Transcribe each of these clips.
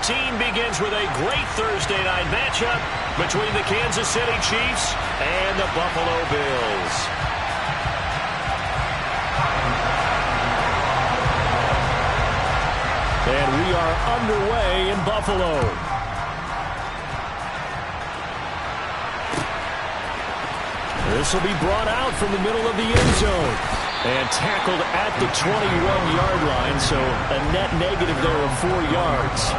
15 begins with a great Thursday night matchup between the Kansas City Chiefs and the Buffalo Bills. And we are underway in Buffalo. This will be brought out from the middle of the end zone. And tackled at the 21-yard line, so a net negative there of 4 yards.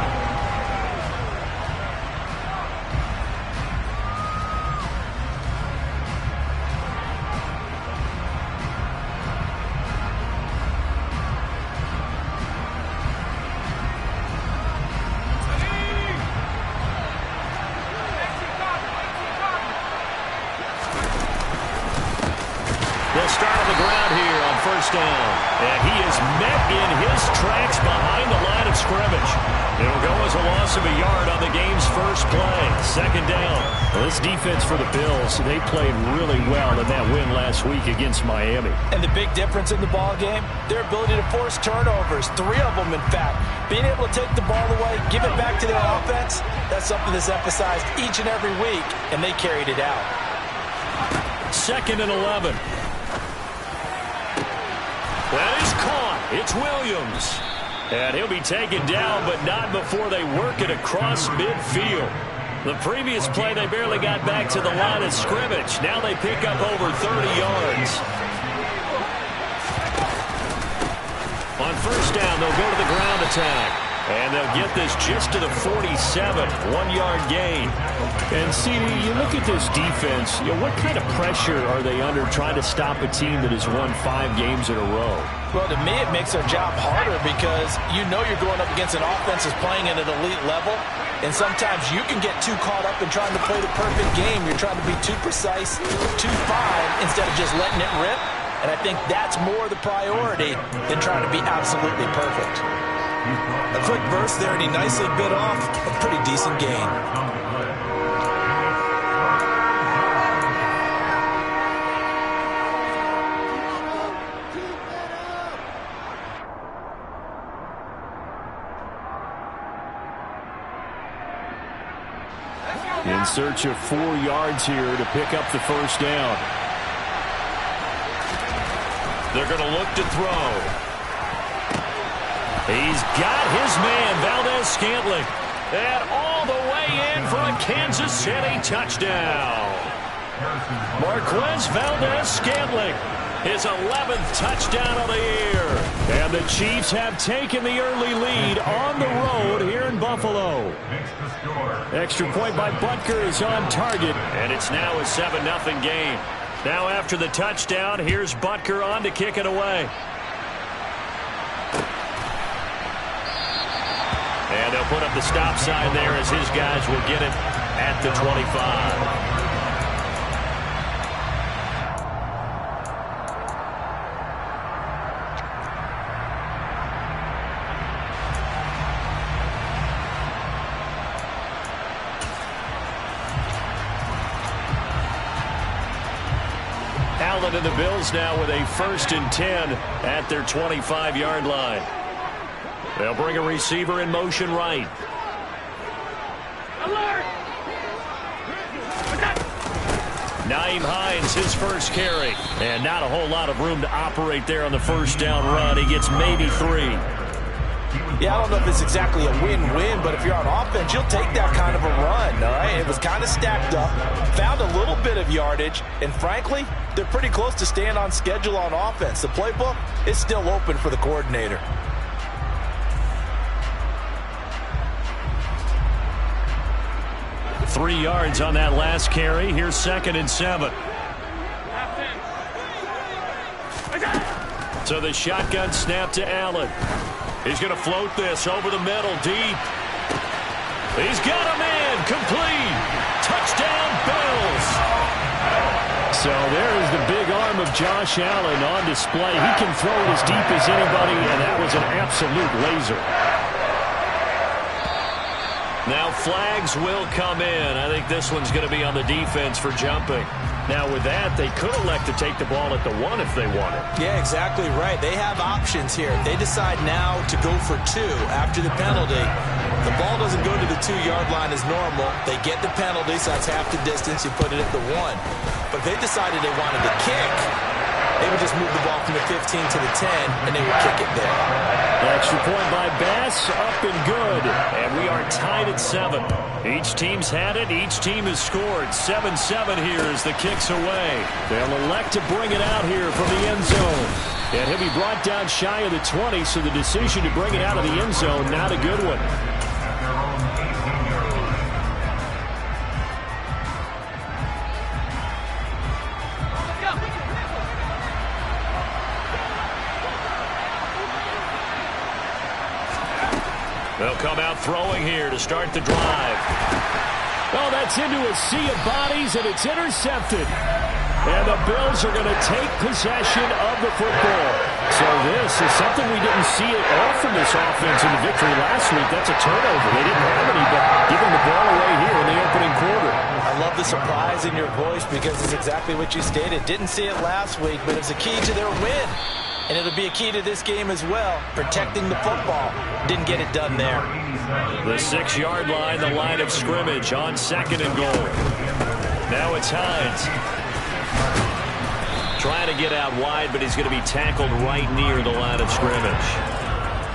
They'll start on the ground here on first down. And he is met in his tracks behind the line of scrimmage. It'll go as a loss of a yard on the game's first play. Second down. Well, this defense for the Bills, they played really well in that win last week against Miami. And the big difference in the ball game, their ability to force turnovers. 3 of them, in fact. Being able to take the ball away, give it back to their offense, that's something that's emphasized each and every week, and they carried it out. 2nd and 11. That is caught. It's Williams. And he'll be taken down, but not before they work it across midfield. The previous play, they barely got back to the line of scrimmage. Now they pick up over 30 yards. On first down, they'll go to the ground attack. And they'll get this just to the 47, 1-yard gain. And, CD, you look at this defense, what kind of pressure are they under trying to stop a team that has won 5 games in a row? Well, to me, it makes their job harder because you know you're going up against an offense that's playing at an elite level. And sometimes you can get too caught up in trying to play the perfect game. You're trying to be too precise, too fine, instead of just letting it rip. And I think that's more the priority than trying to be absolutely perfect. A quick burst there, and he nicely bit off a pretty decent gain. In search of 4 yards here to pick up the first down. They're going to look to throw. He's got his man, Valdez-Scantling. And all the way in for a Kansas City touchdown. Marquez Valdez-Scantling, his 11th touchdown of the year. And the Chiefs have taken the early lead on the road here in Buffalo. Extra point by Butker is on target, and it's now a 7-0 game. Now after the touchdown, here's Butker on to kick it away. And they'll put up the stop sign there as his guys will get it at the 25. Allen and the Bills now with a 1st and 10 at their 25-yard line. They'll bring a receiver in motion right. Alert! Nyheim Hines, his first carry. And not a whole lot of room to operate there on the first down run. He gets maybe 3. Yeah, I don't know if it's exactly a win-win, but if you're on offense, you'll take that kind of a run, all right? It was kind of stacked up, found a little bit of yardage, and frankly, they're pretty close to staying on schedule on offense. The playbook is still open for the coordinator. Three yards on that last carry. Here's 2nd and 7. So the shotgun snap to Allen. He's going to float this over the middle, deep. He's got a man, complete. Touchdown, Bills. So there is the big arm of Josh Allen on display. He can throw it as deep as anybody, and that was an absolute laser. Now flags will come in. I think this one's going to be on the defense for jumping. Now with that, they could elect to take the ball at the 1 if they wanted. Yeah, exactly right. They have options here. If they decide now to go for 2 after the penalty, the ball doesn't 22-yard line is normal. They get the penalty, so that's half the distance. You put it at the 1. But if they decided they wanted to kick, they would just move the ball from the 15 to the 10, and they would kick it there. Extra point by Bass, up and good. And we are tied at 7. Each team's had it. Each team has scored. 7-7 here as the kick's away. They'll elect to bring it out here from the end zone. And he'll be brought down shy of the 20, so the decision to bring it out of the end zone, not a good one. They'll come out throwing here to start the drive. Oh, that's into a sea of bodies, and it's intercepted. And the Bills are going to take possession of the football. So this is something we didn't see at all from this offense in the victory last week. That's a turnover. They didn't have any, but giving the ball away here in the opening quarter. I love the surprise in your voice because it's exactly what you stated. Didn't see it last week, but it's a key to their win. And it'll be a key to this game as well, protecting the football. Didn't get it done there. The 6-yard line, the line of scrimmage on 2nd and goal. Now it's Hines. Trying to get out wide, but he's going to be tackled right near the line of scrimmage.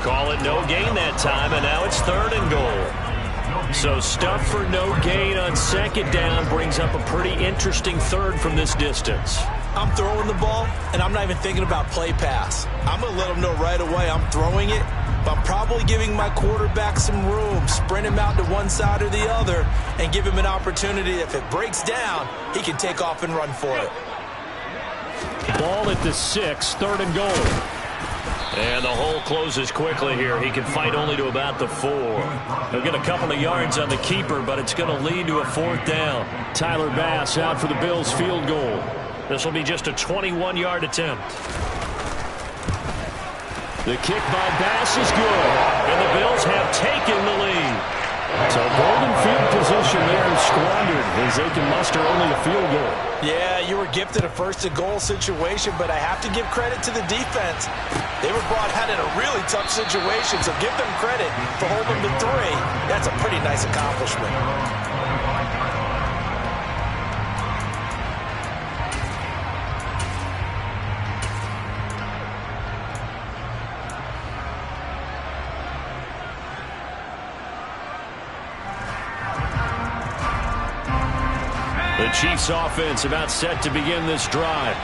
Call it no gain that time, and now it's 3rd and goal. So stuff for no gain on 2nd down brings up a pretty interesting 3rd from this distance. I'm throwing the ball, and I'm not even thinking about play pass. I'm going to let them know right away I'm throwing it, but I'm probably giving my quarterback some room, sprint him out to one side or the other, and give him an opportunity. If it breaks down, he can take off and run for it. Ball at the 6, 3rd and goal. And the hole closes quickly here. He can fight only to about the 4. He'll get a couple of yards on the keeper, but it's going to lead to a 4th down. Tyler Bass out for the Bills field goal. This will be just a 21-yard attempt. The kick by Bass is good, and the Bills have taken the lead. So golden field position there is squandered as they can muster only a field goal. Yeah, you were gifted a 1st-and-goal situation, but I have to give credit to the defense. They were brought out in a really tough situation, so give them credit for holding them to 3. That's a pretty nice accomplishment. The Chiefs offense about set to begin this drive.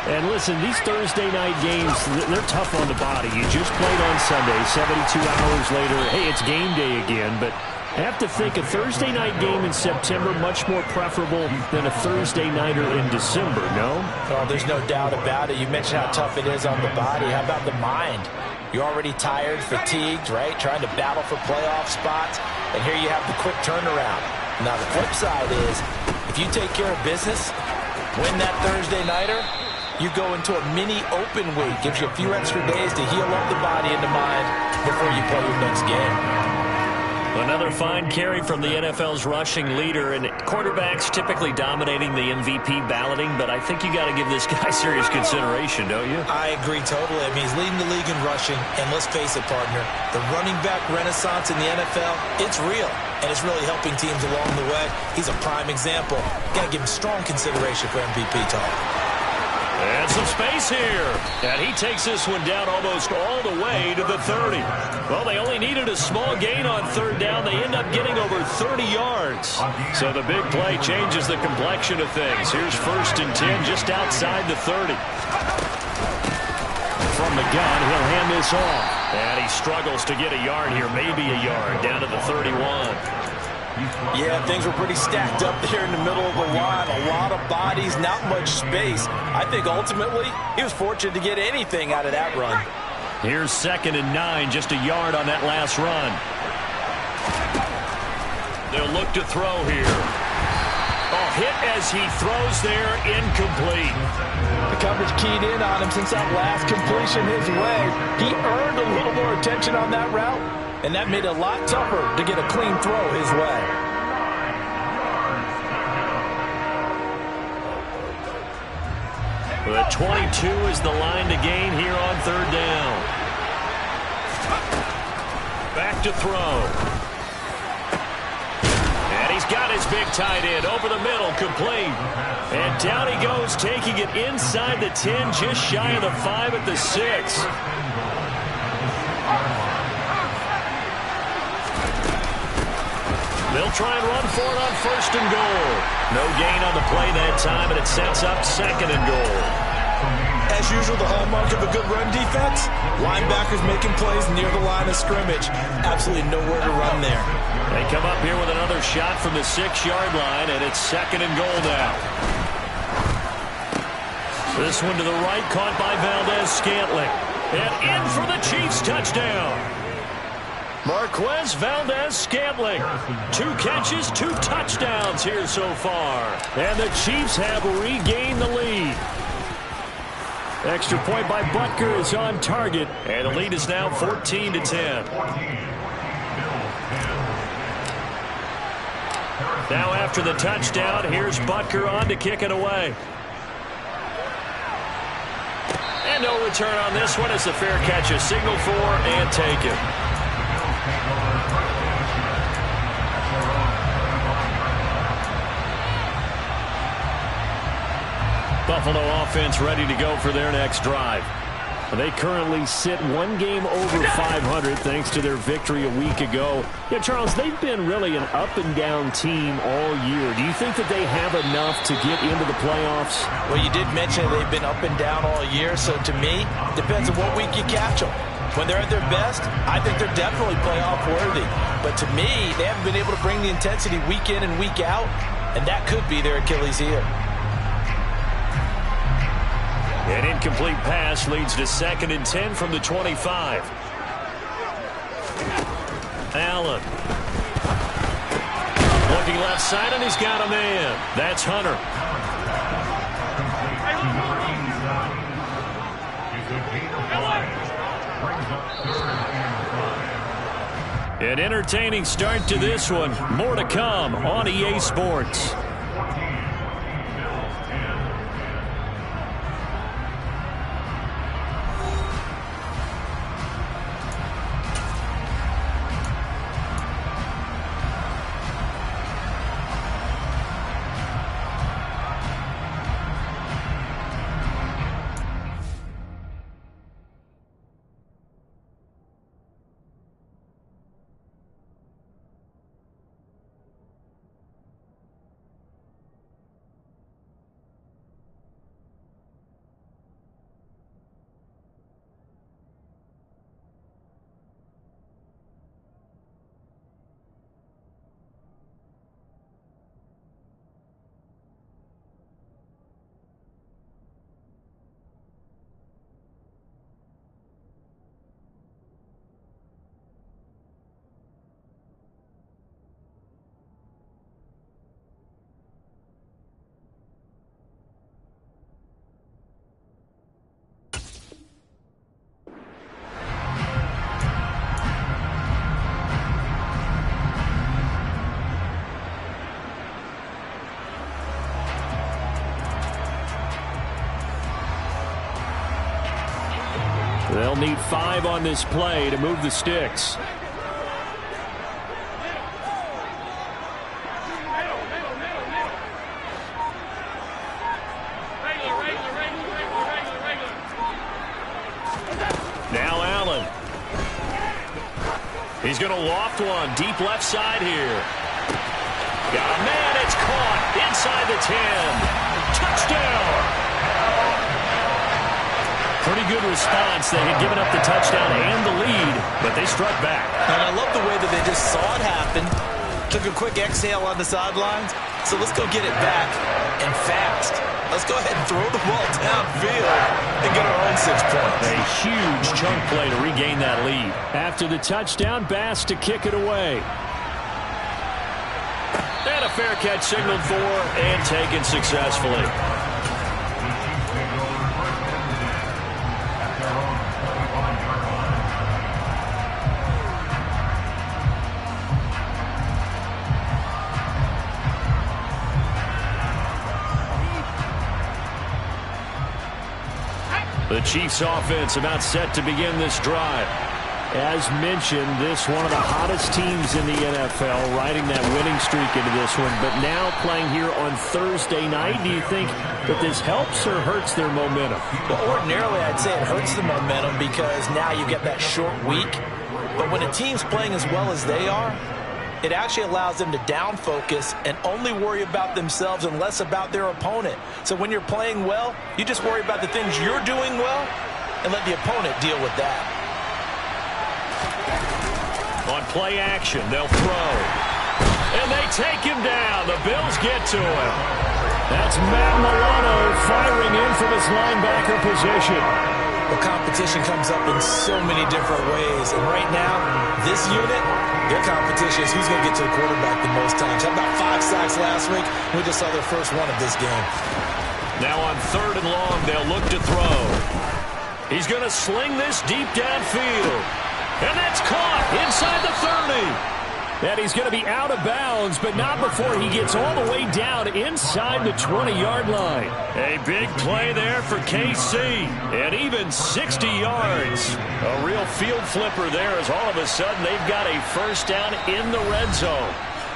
And listen, these Thursday night games, they're tough on the body. You just played on Sunday, 72 hours later. Hey, it's game day again, but I have to think a Thursday night game in September much more preferable than a Thursday nighter in December, no? Oh, there's no doubt about it. You mentioned how tough it is on the body. How about the mind? You're already tired, fatigued, right? Trying to battle for playoff spots. And here you have the quick turnaround. Now, the flip side is, if you take care of business, win that Thursday nighter, you go into a mini open week. Gives you a few extra days to heal up the body and the mind before you play your next game. Another fine carry from the NFL's rushing leader, and quarterbacks typically dominating the MVP balloting, but I think you got to give this guy serious consideration, don't you? I agree totally. I mean, he's leading the league in rushing, and let's face it, partner, the running back renaissance in the NFL, it's real, and it's really helping teams along the way. He's a prime example. Got to give him strong consideration for MVP talk. And some space here. And he takes this one down almost all the way to the 30. Well, they only needed a small gain on 3rd down. They end up getting over 30 yards. So the big play changes the complexion of things. Here's 1st and 10 just outside the 30. From the gun, he'll hand this off. And he struggles to get a yard here, maybe a yard, down to the 31. Yeah, things were pretty stacked up there in the middle of the line. A lot of bodies, not much space. I think ultimately he was fortunate to get anything out of that run. Here's 2nd and 9, just a yard on that last run. They'll look to throw here. Oh, hit as he throws there, incomplete. The coverage keyed in on him since that last completion his way. He earned a little more attention on that route, and that made it a lot tougher to get a clean throw his way. The 22 is the line to gain here on 3rd down. Back to throw. tight end over the middle, complete. And down he goes, taking it inside the 10, just shy of the 5 at the 6. They'll try and run for it on 1st and goal. No gain on the play that time, and it sets up 2nd and goal. As usual, the hallmark of a good run defense, linebackers making plays near the line of scrimmage. Absolutely nowhere to run there. They come up here with another shot from the 6-yard line, and it's 2nd and goal now. This one to the right, caught by Valdez-Scantling. And in for the Chiefs touchdown. Marquez Valdez-Scantling. 2 catches, 2 touchdowns here so far. And the Chiefs have regained the lead. Extra point by Butker is on target. And the lead is now 14-10. Now after the touchdown, here's Butker on to kick it away. And no return on this one as the fair catch is signaled for and taken. Buffalo offense ready to go for their next drive. They currently sit 1 game over 500 thanks to their victory a week ago. Yeah, Charles, they've been really an up-and-down team all year. Do you think that they have enough to get into the playoffs? Well, you did mention they've been up and down all year, so to me, depends on what week you catch them. When they're at their best, I think they're definitely playoff worthy. But to me, they haven't been able to bring the intensity week in and week out, and that could be their Achilles heel. An incomplete pass leads to 2nd and 10 from the 25. Allen. Looking left side, and he's got a man. That's Hunter. An entertaining start to this one. More to come on EA Sports. They'll need 5 on this play to move the sticks. Now Allen. He's going to loft one deep left side here. Got a man. It's caught inside the 10. Touchdown. Pretty good response. They had given up the touchdown and the lead, but they struck back. And I love the way that they just saw it happen, took a quick exhale on the sidelines. So let's go get it back, and fast. Let's go ahead and throw the ball downfield and get our own 6 points. A huge chunk play to regain that lead. After the touchdown, Bass to kick it away. And a fair catch signaled for and taken successfully. The Chiefs offense about set to begin this drive. As mentioned, this one of the hottest teams in the NFL, riding that winning streak into this one, but now playing here on Thursday night. Do you think that this helps or hurts their momentum? Well, ordinarily, I'd say it hurts the momentum because now you get that short week. But when a team's playing as well as they are, it actually allows them to down focus and only worry about themselves and less about their opponent. So when you're playing well, you just worry about the things you're doing well and let the opponent deal with that. On play action, they'll throw. And they take him down. The Bills get to him. That's Matt Milano firing in from his linebacker position. The competition comes up in so many different ways. And right now, this unit, their competition is who's going to get to the quarterback the most times. How about 5 sacks last week? We just saw their first one of this game. Now on 3rd and long, they'll look to throw. He's going to sling this deep downfield. And that's caught inside the 30. And he's going to be out of bounds, but not before he gets all the way down inside the 20-yard line. A big play there for KC. And even 60 yards. A real field flipper there as all of a sudden they've got a first down in the red zone.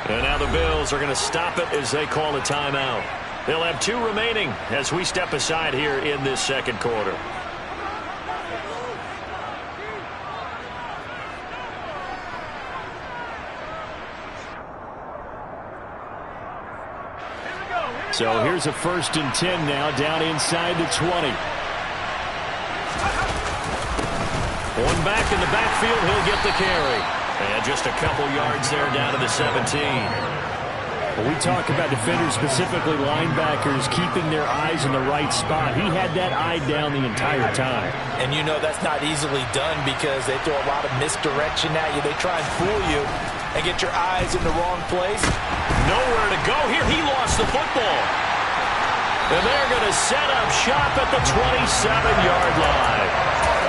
And now the Bills are going to stop it as they call a timeout. They'll have 2 remaining as we step aside here in this second quarter. So here's a 1st and 10 now down inside the 20. One back in the backfield, he'll get the carry. And just a couple yards there down to the 17. Well, we talk about defenders, specifically linebackers, keeping their eyes in the right spot. He had that eye down the entire time. And you know that's not easily done because they throw a lot of misdirection at you. They try and fool you and get your eyes in the wrong place. Nowhere to go here. He lost the football. And they're going to set up shop at the 27-yard line.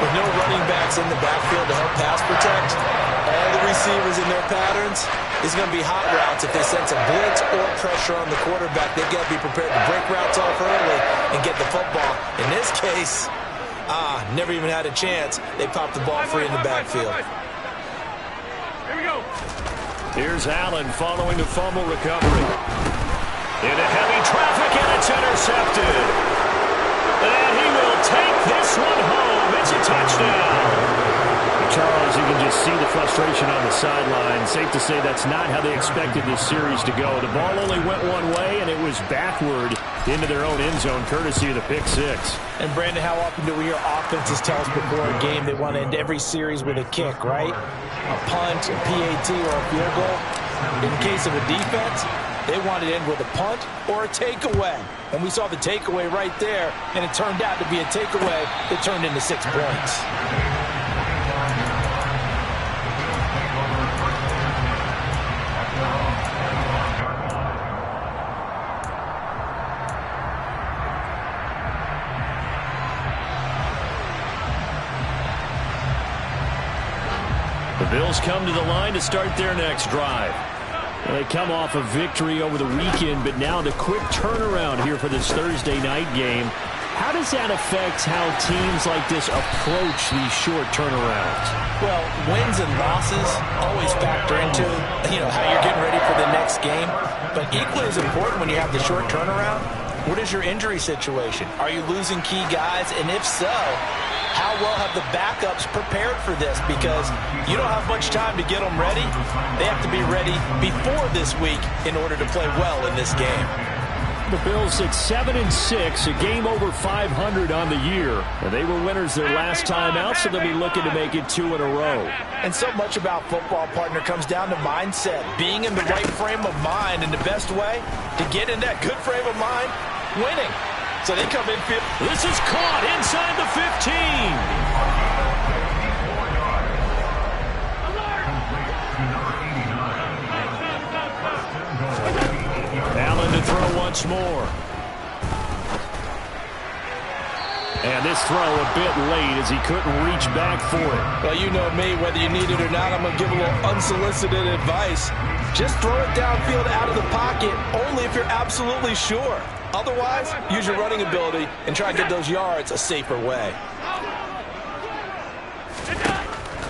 With no running backs in the backfield to help pass protect, all the receivers in their patterns, it's going to be hot routes. If they sense a blitz or pressure on the quarterback, they've got to be prepared to break routes off early and get the football. In this case, never even had a chance. They popped the ball free in the backfield. Here we go. Here's Allen following the fumble recovery. Into heavy traffic, and it's intercepted. And he will take this one home. It's a touchdown. Charles, you can just see the frustration on the sideline. Safe to say that's not how they expected this series to go. The ball only went one way, and it was backward into their own end zone, courtesy of the pick 6. And, Brandon, how often do we hear offenses tell us before a game they want to end every series with a kick, right? A punt, a PAT, or a field goal. In case of a defense, they want to end with a punt or a takeaway. And we saw the takeaway right there, and it turned out to be a takeaway that turned into 6 points. The Bills come to the line to start their next drive. They come off a victory over the weekend, but now the quick turnaround here for this Thursday night game. How does that affect how teams like this approach these short turnarounds? Well, wins and losses always factor into, how you're getting ready for the next game. But equally as important when you have the short turnaround, what is your injury situation? Are you losing key guys? And if so, how well have the backups prepared for this? Because you don't have much time to get them ready. They have to be ready before this week in order to play well in this game. The Bills at 7-6, a game over 500 on the year. And they were winners their last time out, so they'll be looking to make it 2 in a row. And so much about football, partner, comes down to mindset. Being in the right frame of mind, and the best way to get in that good frame of mind, winning. So they come in. This is caught inside the 15. Allen to throw once more. And this throw a bit late as he couldn't reach back for it. Well, you know me, whether you need it or not, I'm going to give a little unsolicited advice. Just throw it downfield out of the pocket, only if you're absolutely sure. Otherwise, use your running ability and try to get those yards a safer way.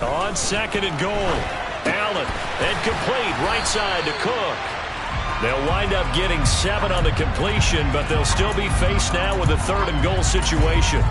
On 2nd and goal. Allen, incomplete, right side to Cook. They'll wind up getting 7 on the completion, but they'll still be faced now with a 3rd and goal situation.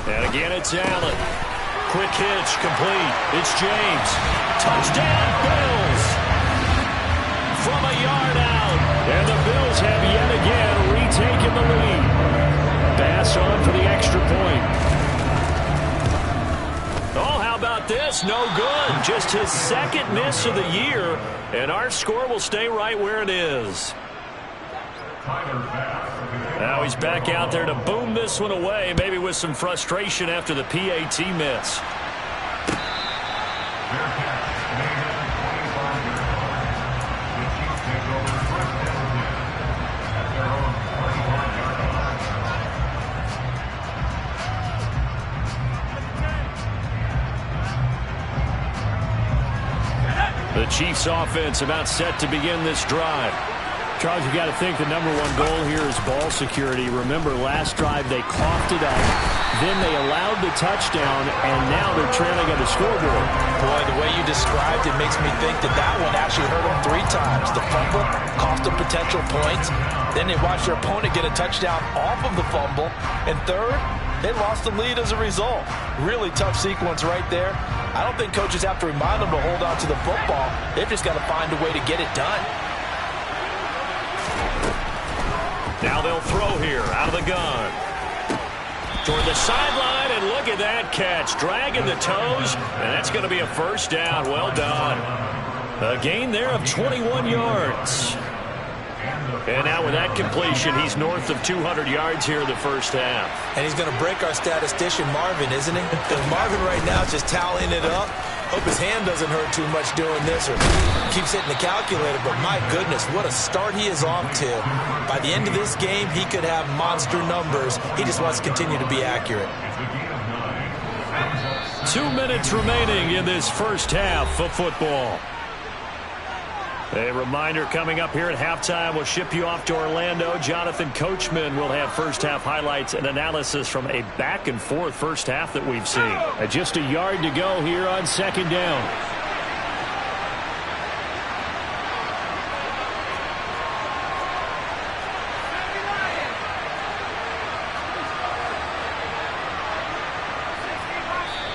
And again, it's Allen. Quick hitch, complete. It's James. Touchdown, Bills. From a yard out. And the Bills have yet again retaken the lead. Pass on for the extra point. Oh, how about this? No good. Just his 2nd miss of the year. And our score will stay right where it is. Now he's back out there to boom this one away, maybe with some frustration after the PAT miss. The Chiefs offense about set to begin this drive. Charles, you got to think the #1 goal here is ball security. Remember, last drive they coughed it up, then they allowed the touchdown, and now they're trailing at the scoreboard. Boy, the way you described it makes me think that one actually hurt them 3 times. The fumble cost them potential points. Then they watched their opponent get a touchdown off of the fumble. And third, they lost the lead as a result. Really tough sequence right there. I don't think coaches have to remind them to hold on to the football. They've just got to find a way to get it done. Now they'll throw here out of the gun. Toward the sideline, and look at that catch. Dragging the toes, and that's going to be a first down. Well done. A gain there of 21 yards. And now with that completion, he's north of 200 yards here in the first half. And he's going to break our statistician, Marvin, isn't he? Because Marvin right now is just tallying it up. Hope his hand doesn't hurt too much doing this or keeps hitting the calculator. But my goodness, what a start he is off to. By the end of this game, he could have monster numbers. He just wants to continue to be accurate. 2 minutes remaining in this first half of football. A reminder coming up here at halftime. We'll ship you off to Orlando. Jonathan Coachman will have first half highlights and analysis from a back and forth first half that we've seen. Just a yard to go here on 2nd down.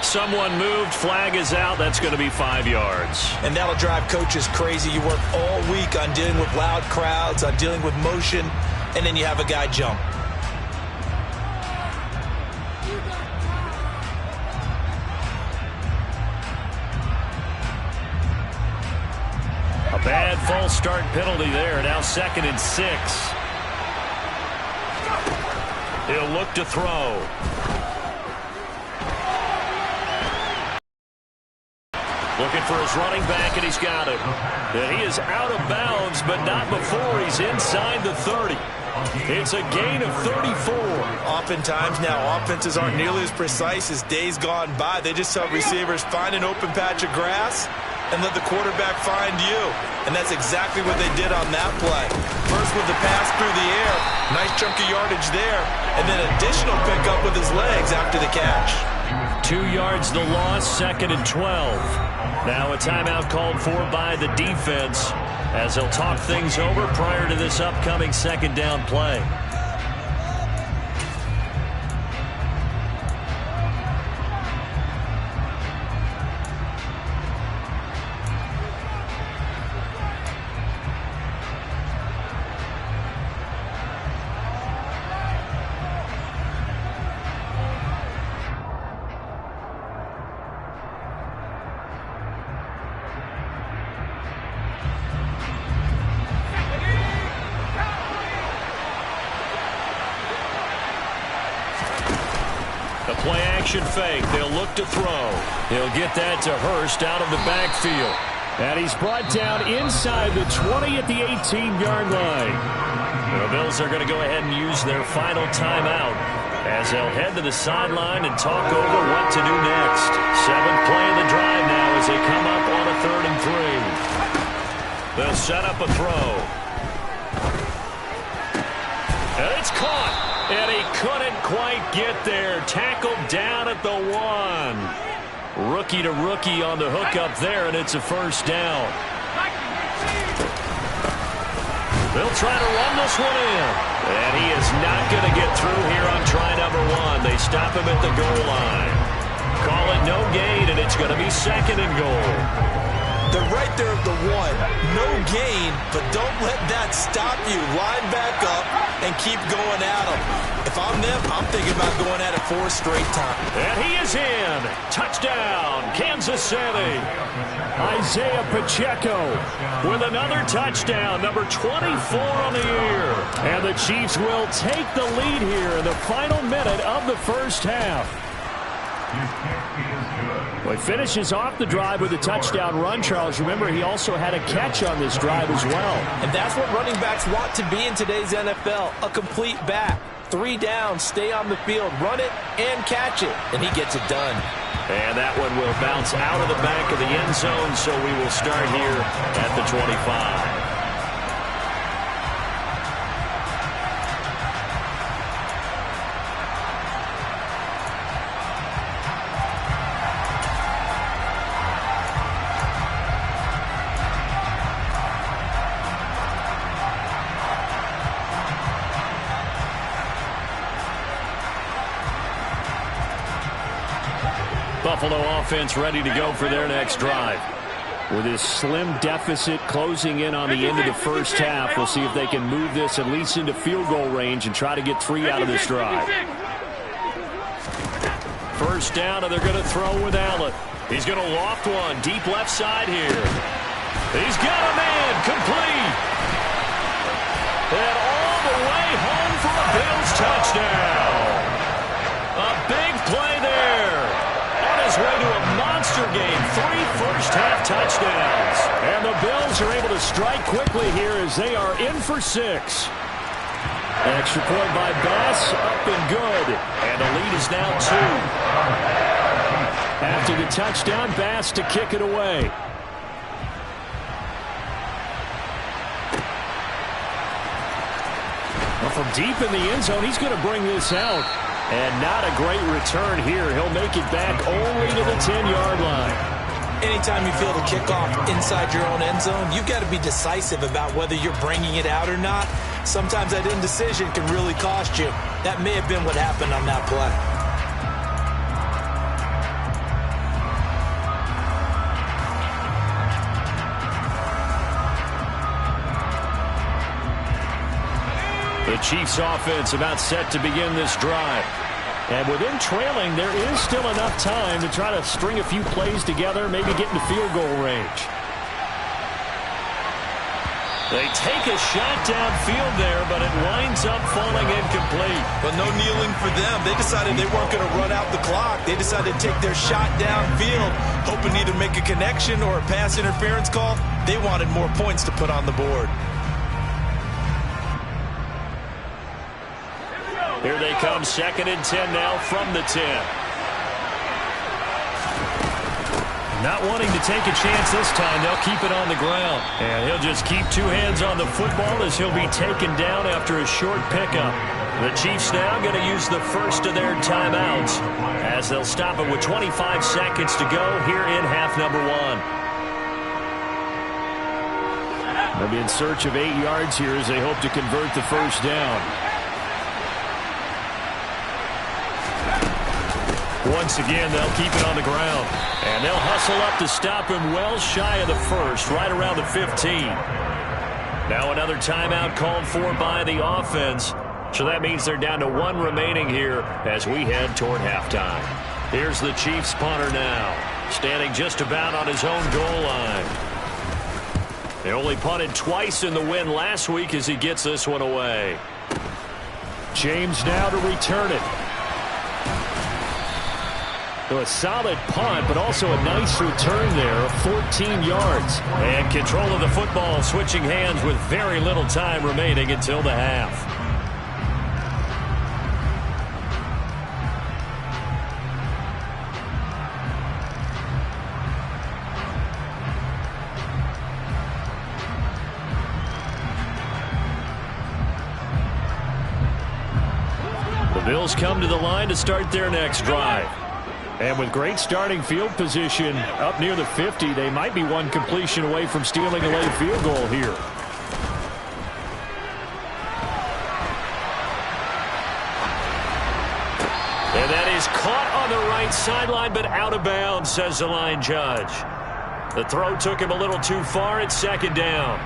Someone moved, flag is out. That's going to be 5 yards. And that'll drive coaches crazy. You work all week on dealing with loud crowds, on dealing with motion, and then you have a guy jump. A bad false start penalty there. Now 2nd and 6. He'll look to throw. Looking for his running back, and he's got him. And he is out of bounds, but not before he's inside the 30. It's a gain of 34. Oftentimes now, offenses aren't nearly as precise as days gone by. They just help receivers find an open patch of grass and let the quarterback find you. And that's exactly what they did on that play. First with the pass through the air, nice chunk of yardage there, and then additional pickup with his legs after the catch. 2 yards the loss, 2nd and 12. Now a timeout called for by the defense as they'll talk things over prior to this upcoming 2nd down play. play action fake. They'll look to throw. He'll get that to Hurst out of the backfield. And he's brought down inside the 20 at the 18-yard line. The Bills are going to go ahead and use their final timeout as they'll head to the sideline and talk over what to do next. 7th play of the drive now as they come up on a 3rd and 3. They'll set up a throw. And it's caught. And he couldn't quite get there. Tackled down at the 1. Rookie to rookie on the hook up there, and it's a 1st down. They'll try to run this one in. And he is not going to get through here on try number 1. They stop him at the goal line. Call it no gain, and it's going to be 2nd and goal. They're right there at the 1. No gain, but don't let that stop you. Line back up and keep going at them. If I'm them, I'm thinking about going at it 4 straight times. And he is in. Touchdown, Kansas City. Isaiah Pacheco with another touchdown, number 24 on the year. And the Chiefs will take the lead here in the final minute of the 1st half. Well, he finishes off the drive with a touchdown run, Charles. Remember, he also had a catch on this drive as well. And that's what running backs want to be in today's NFL, a complete back. 3 down, stay on the field, run it, and catch it. And he gets it done. And that one will bounce out of the back of the end zone, so we will start here at the 25. Buffalo offense ready to go for their next drive. With this slim deficit closing in on the end of the 1st half, we'll see if they can move this at least into field goal range and try to get 3 out of this drive. 1st down, and they're going to throw with Allen. He's going to loft one deep left side here. He's got a man complete. And all the way home for a Bills touchdown. A big play there. His way to a monster game. 3 first-half touchdowns. And the Bills are able to strike quickly here as they are in for 6. Extra point by Bass, up and good. And the lead is now 2. After the touchdown, Bass to kick it away. Well, from deep in the end zone, he's going to bring this out. And not a great return here. He'll make it back only to the 10-yard line. Anytime you feel the kickoff inside your own end zone, you've got to be decisive about whether you're bringing it out or not. Sometimes that indecision can really cost you. That may have been what happened on that play. The Chiefs offense about set to begin this drive. And with them trailing, there is still enough time to try to string a few plays together, maybe get into field goal range. They take a shot downfield there, but it winds up falling incomplete. But no kneeling for them. They decided they weren't going to run out the clock. They decided to take their shot downfield, hoping either make a connection or a pass interference call. They wanted more points to put on the board. Here they come, 2nd and 10 now from the 10. Not wanting to take a chance this time, they'll keep it on the ground. And he'll just keep 2 hands on the football as he'll be taken down after a short pickup. The Chiefs now going to use the first of their timeouts as they'll stop it with 25 seconds to go here in half number 1. They'll be in search of 8 yards here as they hope to convert the first down. Once again, they'll keep it on the ground. And they'll hustle up to stop him well shy of the first, right around the 15. Now another timeout called for by the offense. So that means they're down to 1 remaining here as we head toward halftime. Here's the Chiefs punter now, standing just about on his own goal line. They only punted twice in the win last week as he gets this one away. James now to return it. So a solid punt, but also a nice return there of 14 yards. And control of the football switching hands with very little time remaining until the half. The Bills come to the line to start their next drive. And with great starting field position up near the 50, they might be one completion away from stealing a late field goal here. And that is caught on the right sideline, but out of bounds, says the line judge. The throw took him a little too far. It's second down.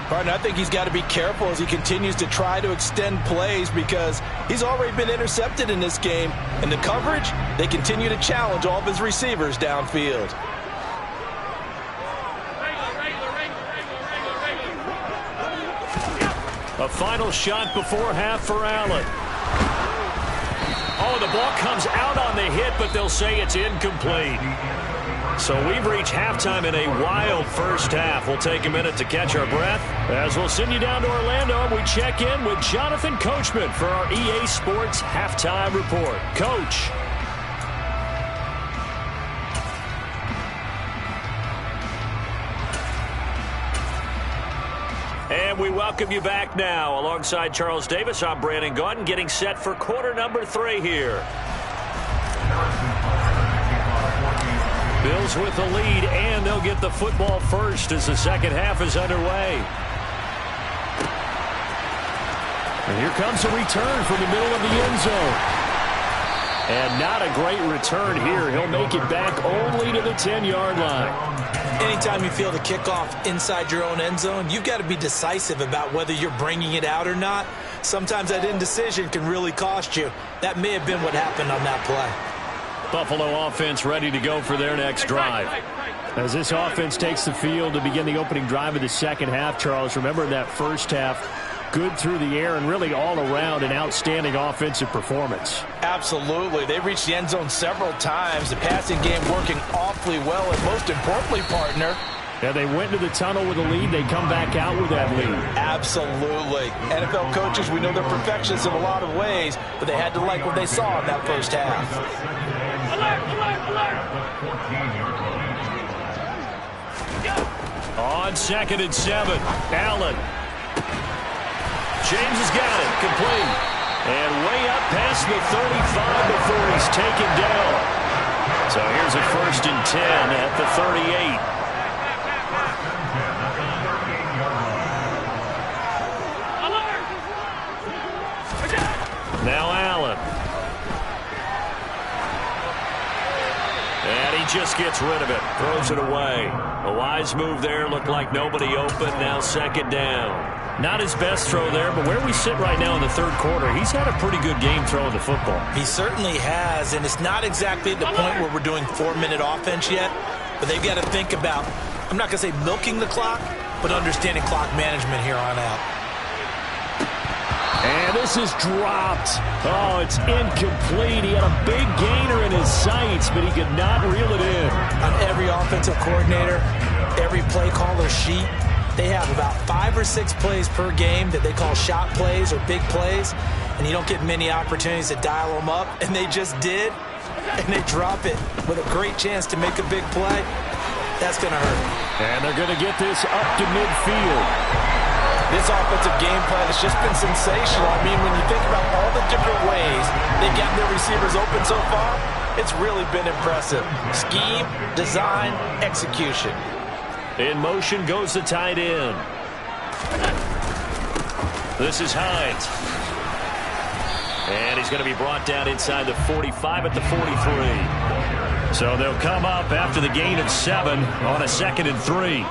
Partner, I think he's got to be careful as he continues to try to extend plays because he's already been intercepted in this game. And the coverage, they continue to challenge all of his receivers downfield. A final shot before half for Allen. Oh, the ball comes out on the hit, but they'll say it's incomplete. So we've reached halftime in a wild first half. We'll take a minute to catch our breath as we'll send you down to Orlando. We check in with Jonathan Coachman for our EA Sports Halftime Report. Coach. And we welcome you back now. Alongside Charles Davis, I'm Brandon Gaudin, getting set for quarter number 3 here. Bills with the lead, and they'll get the football first as the second half is underway. And here comes a return from the middle of the end zone. And not a great return here. He'll make it back only to the 10-yard line. Anytime you feel the kickoff inside your own end zone, you've got to be decisive about whether you're bringing it out or not. Sometimes that indecision can really cost you. That may have been what happened on that play. Buffalo offense ready to go for their next drive. As this offense takes the field to begin the opening drive of the second half, Charles, remember that first half, good through the air and really all around an outstanding offensive performance. Absolutely. They reached the end zone several times. The passing game working awfully well, and most importantly, partner, yeah, they went to the tunnel with a lead. They come back out with that lead. Absolutely. NFL coaches, we know they're perfectionists in a lot of ways, but they had to like what they saw in that first half. On 2nd and 7, Allen. James has got it, complete. And way up past the 35 before he's taken down. So here's a 1st and 10 at the 38. Now Allen. And he just gets rid of it. Throws it away. A wise move there. Looked like nobody open. Now 2nd down. Not his best throw there, but where we sit right now in the third quarter, he's had a pretty good game throwing the football. He certainly has, and it's not exactly at the point where we're doing 4-minute offense yet, but they've got to think about, I'm not going to say milking the clock, but understanding clock management here on out. And this is dropped. Oh, it's incomplete. He had a big gainer in his sights, but he could not reel it in. On every offensive coordinator, every play caller sheet, they have about 5 or 6 plays per game that they call shot plays or big plays, and you don't get many opportunities to dial them up, and they just did, and they drop it with a great chance to make a big play. That's going to hurt. And they're going to get this up to midfield. This offensive game plan has just been sensational. I mean, when you think about all the different ways they've gotten their receivers open so far, it's really been impressive. Scheme, design, execution. In motion goes the tight end. This is Hines. And he's going to be brought down inside the 45 at the 43. So they'll come up after the gain of 7 on a 2nd and 3.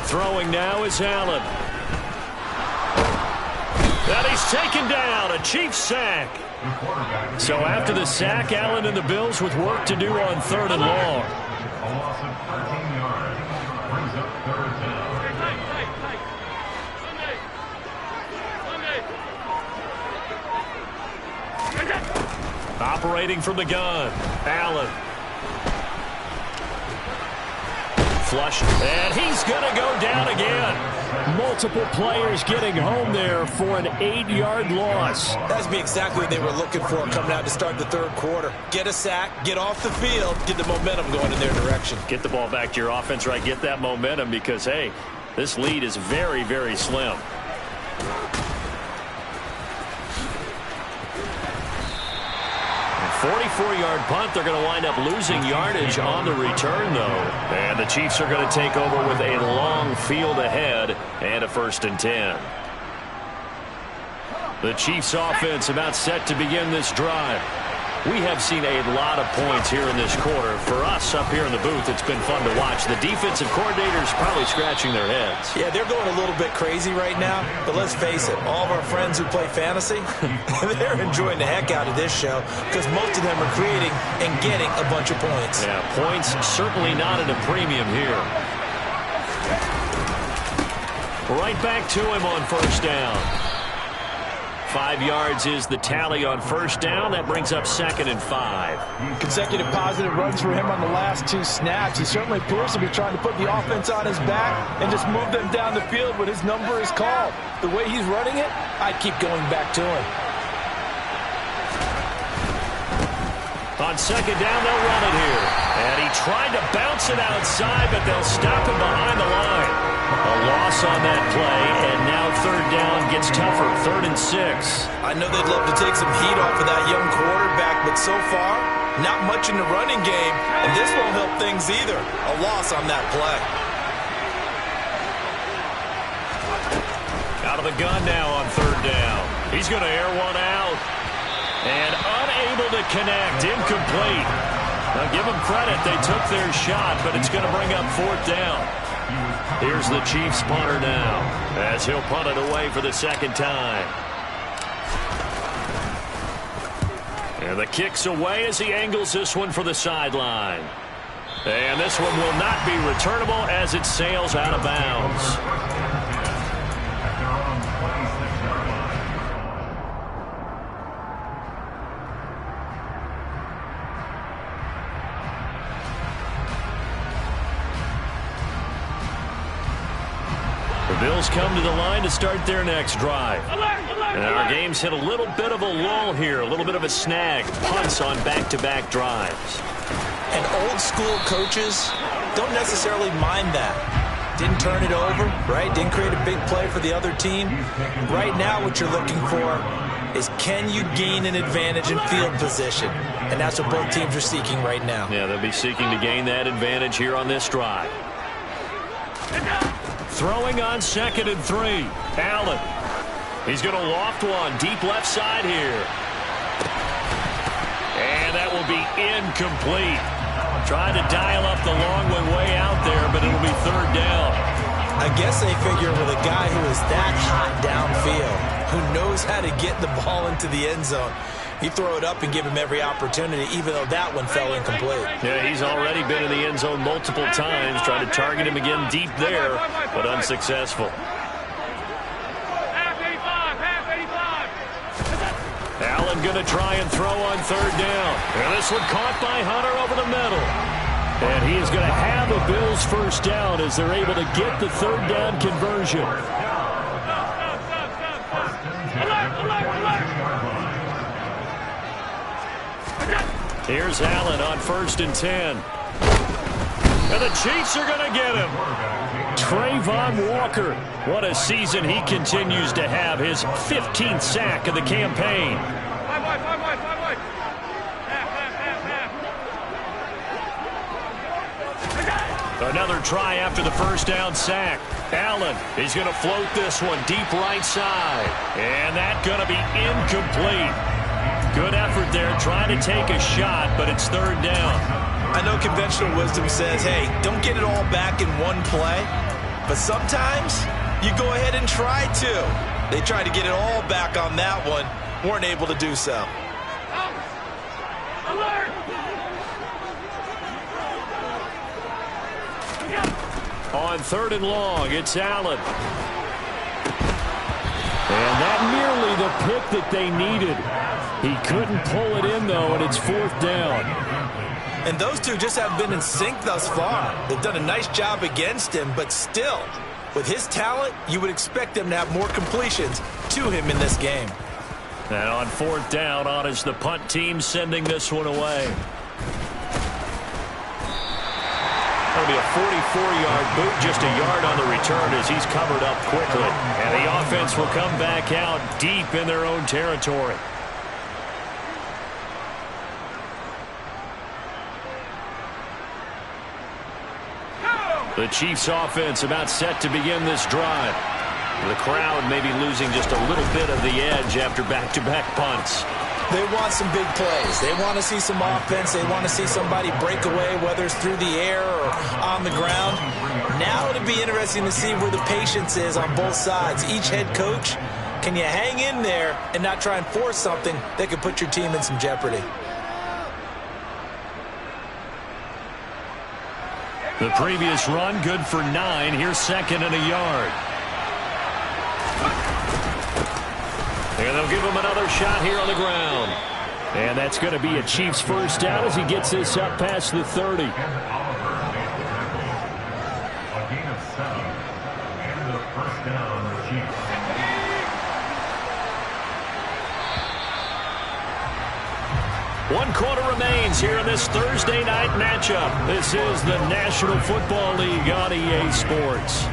Throwing now is Allen. And he's taken down. A Chiefs sack. So after the sack, Allen and the Bills with work to do on 3rd and long. Operating from the gun, Allen. Flush, and he's going to go down again. Multiple players getting home there for an 8-yard loss. That's exactly what they were looking for coming out to start the third quarter. Get a sack, get off the field, get the momentum going in their direction. Get the ball back to your offense, right? Get that momentum because, hey, this lead is very, very slim. 44-yard punt. They're going to wind up losing yardage on the return, though. And the Chiefs are going to take over with a long field ahead and a 1st and 10. The Chiefs offense about set to begin this drive. We have seen a lot of points here in this quarter. For us up here in the booth, it's been fun to watch. The defensive coordinators probably scratching their heads. Yeah, they're going a little bit crazy right now. But let's face it, all of our friends who play fantasy, they're enjoying the heck out of this show because most of them are creating and getting a bunch of points. Yeah, points certainly not at a premium here. Right back to him on 1st down. 5 yards is the tally on 1st down. That brings up 2nd and 5. Consecutive positive runs for him on the last 2 snaps. He certainly appears to be trying to put the offense on his back and just move them down the field when his number is called. The way he's running it, I'd keep going back to him. On 2nd down, they'll run it here. And he tried to bounce it outside, but they'll stop him behind the line. A loss on that play, and now 3rd down gets tougher, 3rd and 6. I know they'd love to take some heat off of that young quarterback, but so far, not much in the running game, and this won't help things either. A loss on that play. Out of the gun now on 3rd down. He's going to air one out. And unable to connect, incomplete. Now give them credit, they took their shot, but it's going to bring up 4th down. Here's the Chiefs punter now, as he'll punt it away for the 2nd time. And the kick's away as he angles this one for the sideline. And this one will not be returnable as it sails out of bounds. Bills come to the line to start their next drive. And our game's hit a little bit of a lull here, a little bit of a snag. Punts on back-to-back drives. And old-school coaches don't necessarily mind that. Didn't turn it over, right? Didn't create a big play for the other team. Right now what you're looking for is can you gain an advantage in field position? And that's what both teams are seeking right now. Yeah, they'll be seeking to gain that advantage here on this drive. Throwing on 2nd and 3. Allen. He's going to loft one. Deep left side here. And that will be incomplete. Trying to dial up the long one way out there, but it'll be 3rd down. I guess they figure with a guy who is that hot downfield, who knows how to get the ball into the end zone, you throw it up and give him every opportunity, even though that one fell incomplete. Yeah, he's already been in the end zone multiple times, trying to target him again deep there, but unsuccessful. Allen going to try and throw on 3rd down. And this one caught by Hunter over the middle. And he is going to have a Bills 1st down as they're able to get the 3rd down conversion. Here's Allen on 1st and 10. And the Chiefs are going to get him. Trayvon Walker. What a season he continues to have. His 15th sack of the campaign. Another try after the 1st down sack. Allen, he's going to float this one deep right side. And that's going to be incomplete. Good effort there, trying to take a shot, but it's 3rd down. I know conventional wisdom says, hey, don't get it all back in one play. But sometimes you go ahead and try to. They tried to get it all back on that one. Weren't able to do so. On 3rd and long, it's Allen. And that nearly the pick that they needed. He couldn't pull it in, though, and it's 4th down. And those two just haven't been in sync thus far. They've done a nice job against him, but still, with his talent, you would expect them to have more completions to him in this game. And on 4th down, on is the punt team sending this one away. That'll be a 44-yard boot, just a yard on the return as he's covered up quickly. And the offense will come back out deep in their own territory. The Chiefs offense about set to begin this drive. The crowd may be losing just a little bit of the edge after back-to-back punts. They want some big plays. They want to see some offense. They want to see somebody break away, whether it's through the air or on the ground. Now it'll be interesting to see where the patience is on both sides. Each head coach, can you hang in there and not try and force something that could put your team in some jeopardy? The previous run, good for 9. Here's 2nd and a yard. And they'll give him another shot here on the ground. And that's going to be a Chiefs first down as he gets this up past the 30. One quarter remains here in this Thursday night matchup. This is the National Football League on EA Sports.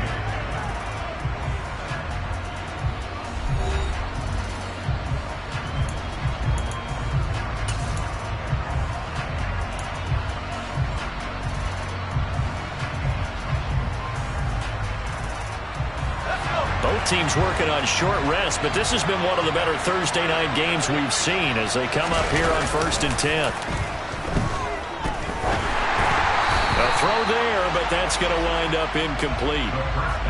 Both teams working on short rest, but this has been one of the better Thursday night games we've seen as they come up here on 1st and 10. A throw there, but that's going to wind up incomplete.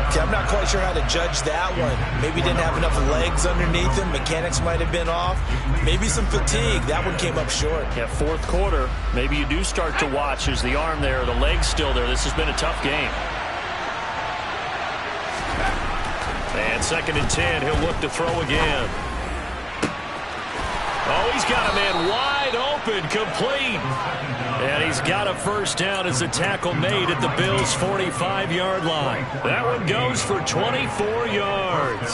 See, I'm not quite sure how to judge that one. Maybe didn't have enough legs underneath him. Mechanics might have been off. Maybe some fatigue. That one came up short. Yeah, 4th quarter, maybe you do start to watch as the arm there, the leg's still there. This has been a tough game. And 2nd and 10, he'll look to throw again. Oh, he's got a man wide open, complete. And he's got a first down as the tackle made at the Bills' 45-yard line. That one goes for 24 yards.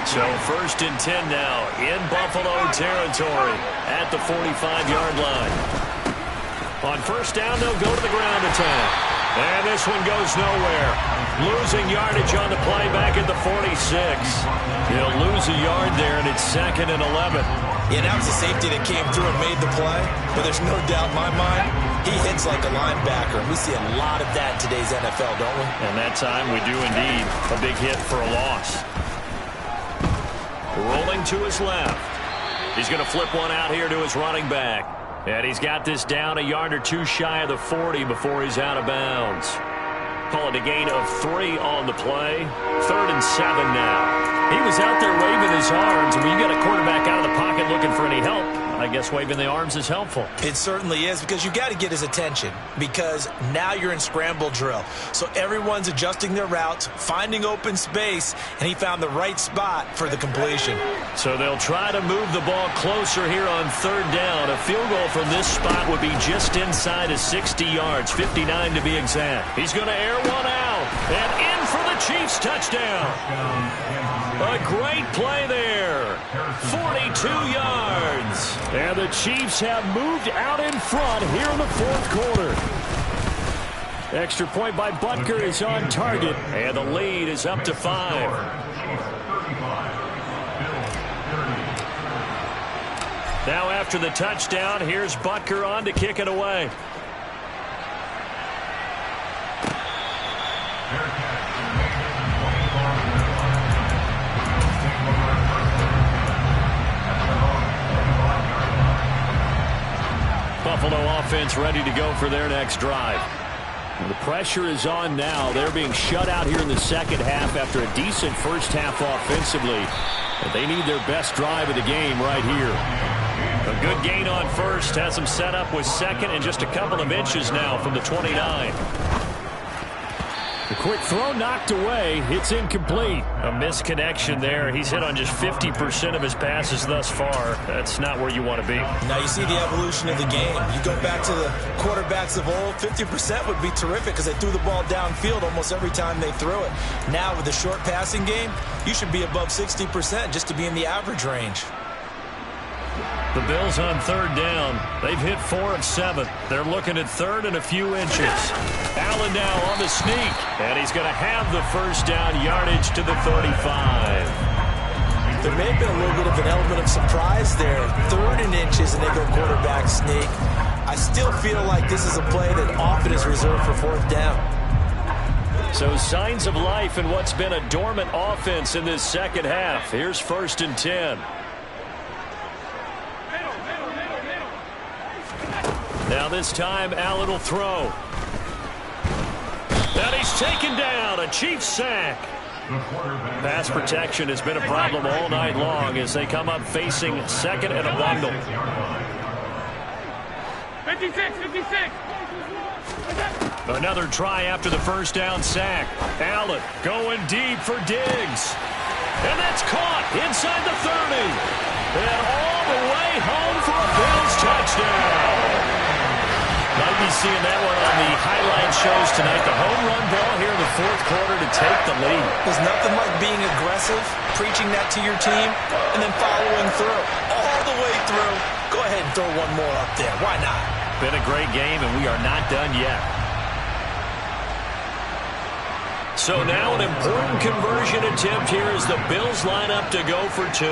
So 1st and 10 now in Buffalo territory at the 45-yard line. On 1st down, they'll go to the ground attack. And this one goes nowhere. Losing yardage on the play back at the 46. He'll lose a yard there, and it's 2nd and 11. Yeah, that was the safety that came through and made the play. But there's no doubt in my mind, he hits like a linebacker. We see a lot of that in today's NFL, don't we? And that time we do indeed. A big hit for a loss. Rolling to his left. He's going to flip one out here to his running back. And he's got this down a yard or two shy of the 40 before he's out of bounds. Call it a gain of 3 on the play. 3rd and 7 now. He was out there waving his arms. I mean, you got a quarterback out of the pocket looking for any help. I guess waving the arms is helpful. It certainly is, because you got to get his attention, because now you're in scramble drill. So everyone's adjusting their routes, finding open space, and he found the right spot for the completion. So they'll try to move the ball closer here on 3rd down. A field goal from this spot would be just inside of 60 yards, 59 to be exact. He's going to air one out, and in for the Chiefs touchdown. A great play there. 42 yards. And the Chiefs have moved out in front here in the 4th quarter. Extra point by Butker is on target. And the lead is up to 5. Now after the touchdown, here's Butker on to kick it away. Buffalo offense ready to go for their next drive. And the pressure is on now. They're being shut out here in the 2nd half after a decent first half offensively. But they need their best drive of the game right here. A good gain on 1st. Has them set up with 2nd and just a couple of inches now from the 29. The quick throw knocked away. It's incomplete. A misconnection there. He's hit on just 50% of his passes thus far. That's not where you want to be. Now you see the evolution of the game. You go back to the quarterbacks of old, 50% would be terrific because they threw the ball downfield almost every time they threw it. Now with the short passing game, you should be above 60% just to be in the average range. The Bills on third down. They've hit 4 of 7. They're looking at third and a few inches. Allen now on the sneak, and he's going to have the first down, yardage to the 35. There may have been a little bit of an element of surprise there. Third and inches, and they go quarterback sneak. I still feel like this is a play that often is reserved for fourth down. So signs of life in what's been a dormant offense in this second half. Here's 1st and 10. Now this time, Allen will throw. And he's taken down. A Chiefs sack. Pass protection has been a problem all night long as they come up facing 2nd and a bundle. 56. Another try after the first down sack. Allen going deep for Diggs. And that's caught inside the 30. And all the way home for a Bills touchdown. Might be seeing that one on the highlight shows tonight. The home run ball here in the 4th quarter to take the lead. There's nothing like being aggressive, preaching that to your team, and then following through. All the way through. Go ahead and throw one more up there. Why not? Been a great game, and we are not done yet. So now an important conversion attempt here as the Bills line up to go for 2.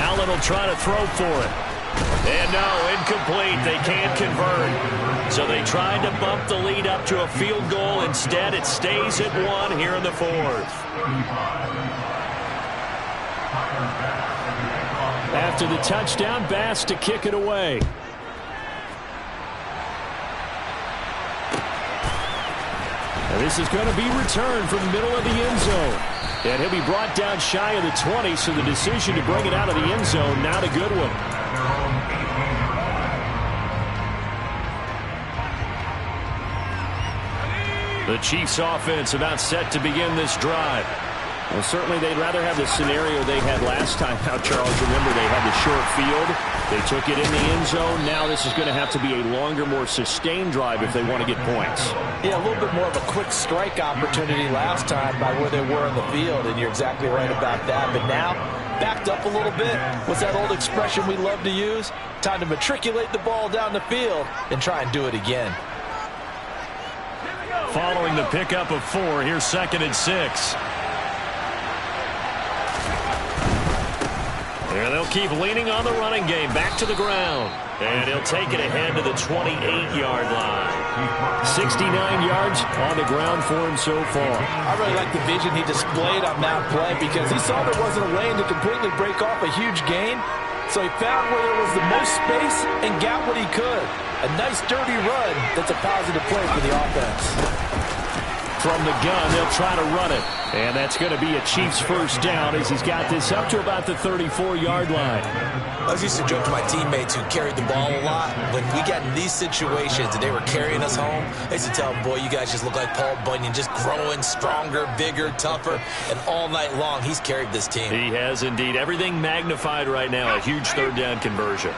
Allen will try to throw for it. And no, incomplete. They can't convert. So they tried to bump the lead up to a field goal. Instead, it stays at 1 here in the 4th. After the touchdown, Bass to kick it away. And this is going to be returned from the middle of the end zone. And he'll be brought down shy of the 20, so the decision to bring it out of the end zone, not a good one. The Chiefs offense about set to begin this drive. Well, certainly they'd rather have the scenario they had last time out, Charles. Remember, they had the short field. They took it in the end zone. Now this is going to have to be a longer, more sustained drive if they want to get points. Yeah, a little bit more of a quick strike opportunity last time by where they were in the field, and you're exactly right about that. But now, backed up a little bit. What's that old expression we love to use? Time to matriculate the ball down the field and try and do it again. Following the pickup of 4, here's 2nd and 6. And they'll keep leaning on the running game. Back to the ground. And he'll take it ahead to the 28-yard line. 69 yards on the ground for him so far. I really like the vision he displayed on that play because he saw there wasn't a lane to completely break off a huge gain. So he found where there was the most space and got what he could. A nice, dirty run that's a positive play for the offense. From the gun, they'll try to run it. And that's going to be a Chiefs first down as he's got this up to about the 34-yard line. I used to joke to my teammates who carried the ball a lot. When we got in these situations and they were carrying us home, I used to tell them, boy, you guys just look like Paul Bunyan, just growing stronger, bigger, tougher. And all night long, he's carried this team. He has indeed. Everything magnified right now. A huge third down conversion.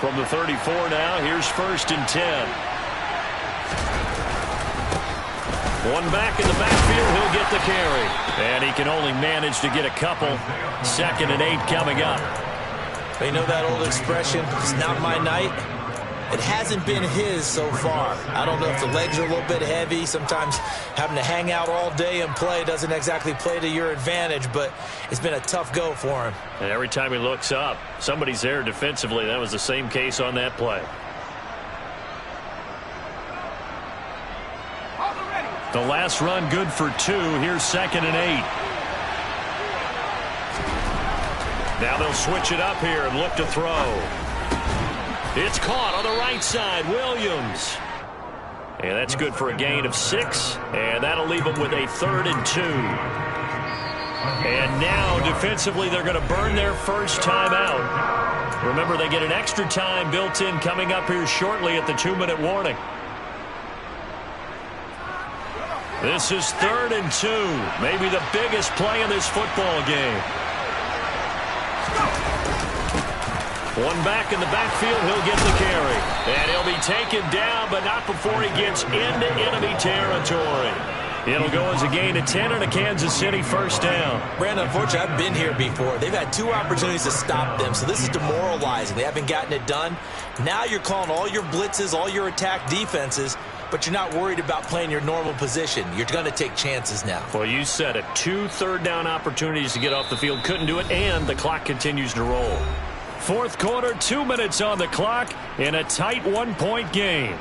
From the 34 now, here's 1st and 10. One back in the backfield, he'll get the carry. And he can only manage to get a couple. 2nd and 8 coming up. You know that old expression, it's not my night? It hasn't been his so far. I don't know if the legs are a little bit heavy. Sometimes having to hang out all day and play doesn't exactly play to your advantage, but it's been a tough go for him. And every time he looks up, somebody's there defensively. That was the same case on that play. The last run good for 2. Here's 2nd and 8. Now they'll switch it up here and look to throw. It's caught on the right side. Williams. And that's good for a gain of 6. And that'll leave them with a 3rd and 2. And now defensively they're going to burn their first time out. Remember, they get an extra time built in coming up here shortly at the 2-minute warning. This is 3rd and 2. Maybe the biggest play in this football game. One back in the backfield, he'll get the carry. And he'll be taken down, but not before he gets into enemy territory. It'll go as a gain of 10 and a Kansas City first down. Brandon, unfortunately, I've been here before. They've had 2 opportunities to stop them, so this is demoralizing. They haven't gotten it done. Now you're calling all your blitzes, all your attack defenses, but you're not worried about playing your normal position. You're going to take chances now. Well, you said it. 2 third-down opportunities to get off the field. Couldn't do it, and the clock continues to roll. 4th quarter, 2 minutes on the clock in a tight 1-point game.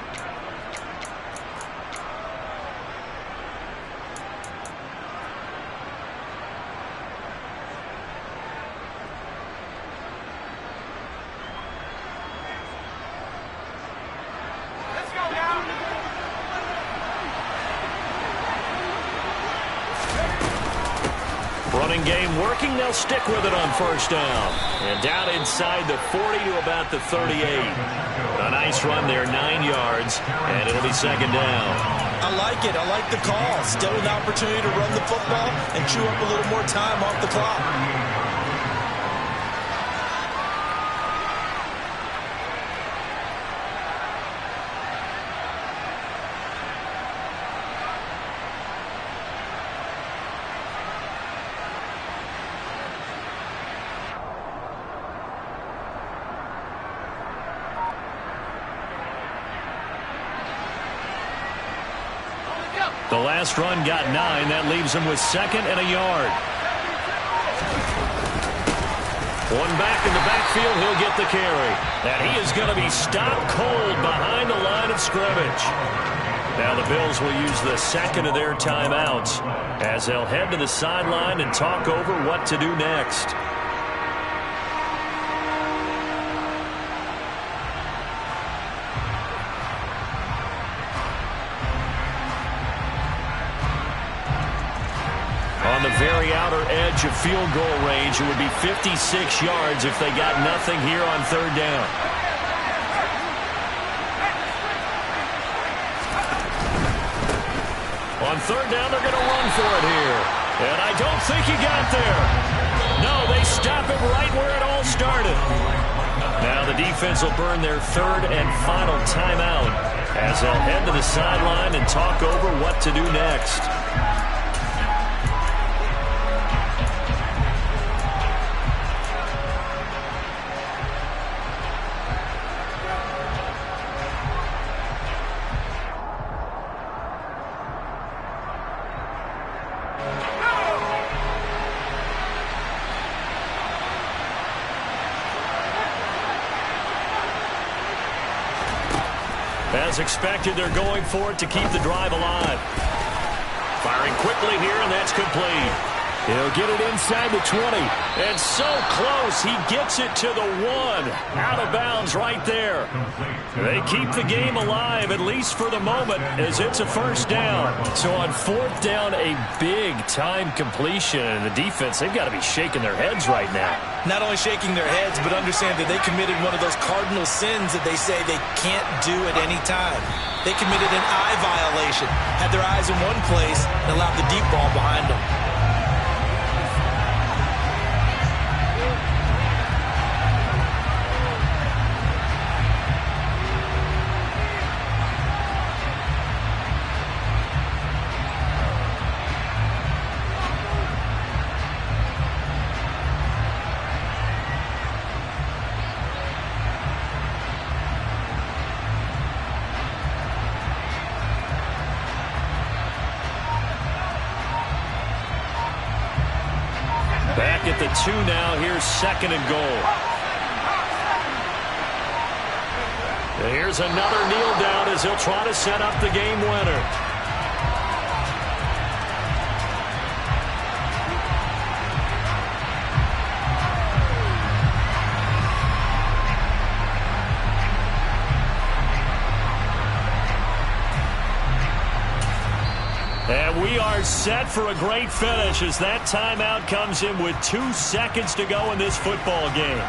Running game working. They'll stick with it on first down. And down inside the 40 to about the 38. A nice run there, 9 yards, and it'll be 2nd down. I like it. I like the call. Still an opportunity to run the football and chew up a little more time off the clock. The last run got 9. That leaves him with 2nd and a yard. One back in the backfield. He'll get the carry. And he is going to be stopped cold behind the line of scrimmage. Now the Bills will use the 2nd of their timeouts as they'll head to the sideline and talk over what to do next. On the very outer edge of field goal range, it would be 56 yards if they got nothing here on 3rd down. On 3rd down, they're going to run for it here. And I don't think he got there. No, they stop him right where it all started. Now the defense will burn their 3rd and final timeout as they'll head to the sideline and talk over what to do next. As expected, they're going for it to keep the drive alive. Firing quickly here, and that's complete. He'll get it inside the 20. And so close, he gets it to the 1. Out of bounds right there. They keep the game alive, at least for the moment, as it's a first down. So on 4th down, a big-time completion. And the defense, they've got to be shaking their heads right now. Not only shaking their heads, but understand that they committed one of those cardinal sins that they say they can't do at any time. They committed an eye violation, had their eyes in one place, and allowed the deep ball behind them. Back at the 2 now. Here's 2nd and goal. And here's another kneel down as he'll try to set up the game winner. And we are set for a great finish as that timeout comes in with 2 seconds to go in this football game.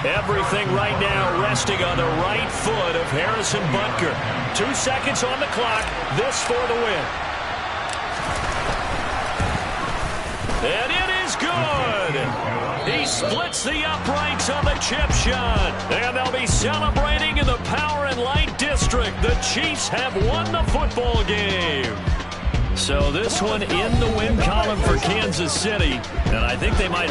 Everything right now resting on the right foot of Harrison Butker. 2 seconds on the clock. This for the win. And it is good. He splits the uprights on the chip shot. And they'll be celebrating in the Power and Light District. The Chiefs have won the football game. So this one in the win column for Kansas City. And I think they might have